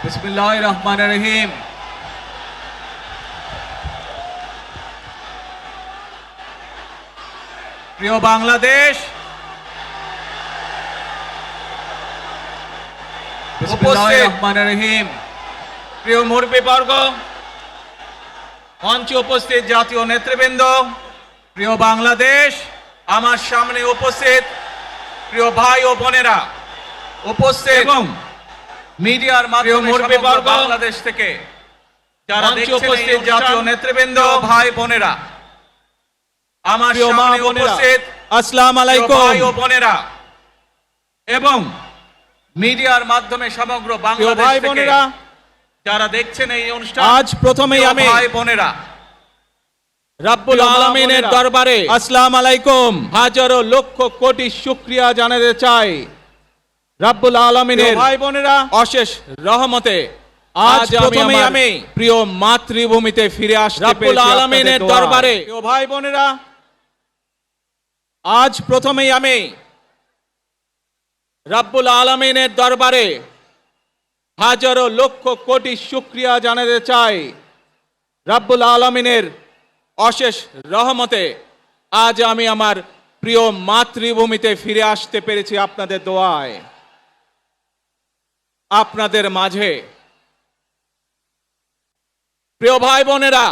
বিসমিল্লাহির রহমানির রহিম। প্রিয় বাংলাদেশ, বিসমিল্লাহির রহমানির রহিম। প্রিয় মুরব্বিবর্গ, মঞ্চে উপস্থিত জাতীয় নেতৃবৃন্দ, প্রিয় বাংলাদেশ, আমার সামনে উপস্থিত প্রিয় ভাই ও বোনেরা, উপস্থিত এবং মিডিয়ার মাধ্যমে মুরব্বিবর্গ বাংলাদেশ থেকে যারা উপস্থিত জাতীয় নেতৃবৃন্দ, ভাই বোনেরা, আমার সামনে উপস্থিত আসসালামু আলাইকুম ভাই ও বোনেরা এবং মিডিয়ার মাধ্যমে সমগ্র বাংলাদেশ থেকে যারা দেখছেন এই অনুষ্ঠান, আজ প্রথমেই আমি ভাই বোনেরা রব্বুল আলামিনের দরবারে আসসালামু আলাইকুম হাজারো লক্ষ কোটি শুকরিয়া জানাতে চাই। রব্বুল আলামিনের ভাই বোনেরা অশেষ রহমতে আজ প্রথমেই আমি প্রিয় মাতৃভূমিতে ফিরে আসতে পেরেছি। রব্বুল আলামিনের দরবারে প্রিয় ভাই বোনেরা, আজ প্রথমেই আমি রব্বুল আলামিনের দরবারে হাজারো লক্ষ কোটি শুকরিয়া জানাতে চাই। রব্বুল আলামিনের অশেষ রহমতে আজ আমি আমার প্রিয় মাতৃভূমিতে ফিরে আসতে পেরেছি আপনাদের দোয়ায়। আপনাদের মাঝে প্রিয় ভাই বোনেরা,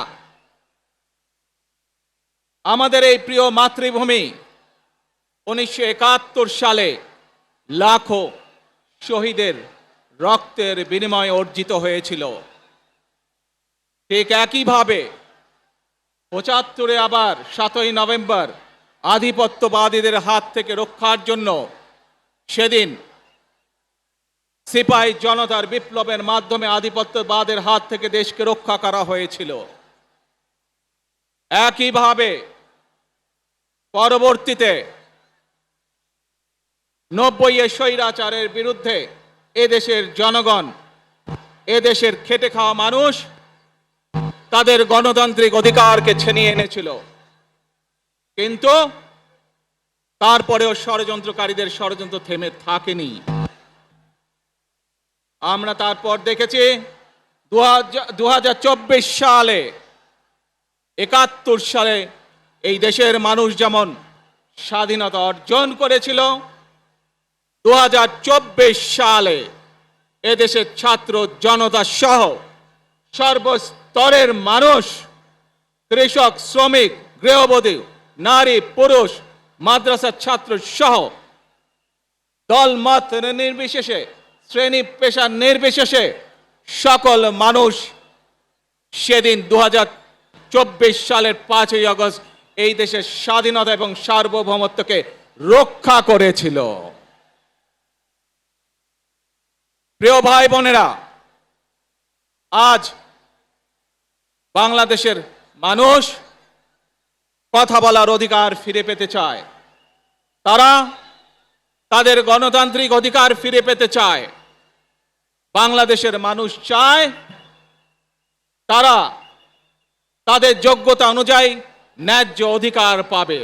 আমাদের এই প্রিয় মাতৃভূমি 1971 সালে লাখো শহীদের রক্তের বিনিময়ে অর্জিত হয়েছিল। ঠিক একইভাবে 75-এ আবার 7ই নভেম্বর আধিপত্যবাদীদের হাত থেকে রক্ষার জন্য সেদিন সিপাহী জনতার বিপ্লবের মাধ্যমে আধিপত্যবাদের হাত থেকে দেশকে রক্ষা করা হয়েছিল। একইভাবে পরবর্তীতে 90-এ স্বৈরাচারের বিরুদ্ধে এদেশের জনগণ, এদেশের খেটে খাওয়া মানুষ তাদের গণতান্ত্রিক অধিকারকে ছিনিয়ে এনেছিল, কিন্তু তারপরেও ষড়যন্ত্রকারীদের ষড়যন্ত্র থেমে থাকেনি। আমরা তারপর দেখেছি 2024 সালে, 71 সালে এই দেশের মানুষ যেমন স্বাধীনতা অর্জন করেছিল, 2024 সালে এদেশের ছাত্র জনতা সহ সর্বস্তরের মানুষ, কৃষক, শ্রমিক, গৃহবধূ, নারী, পুরুষ, মাদ্রাসার ছাত্র সহ দলমত নির্বিশেষে, শ্রেণী পেশা নির্বিশেষে সকল মানুষ সেদিন 2024 সালের 5ই আগস্ট এই দেশের স্বাধীনতা এবং সার্বভৌমত্বকে রক্ষা করেছিল। প্রিয় ভাই বোনেরা, আজ বাংলাদেশের মানুষ কথা বলার অধিকার ফিরে পেতে চায়, তারা তাদের গণতান্ত্রিক অধিকার ফিরে পেতে চায়। বাংলাদেশের মানুষ চায় তারা তাদের যোগ্যতা অনুযায়ী ন্যায্য অধিকার পাবে।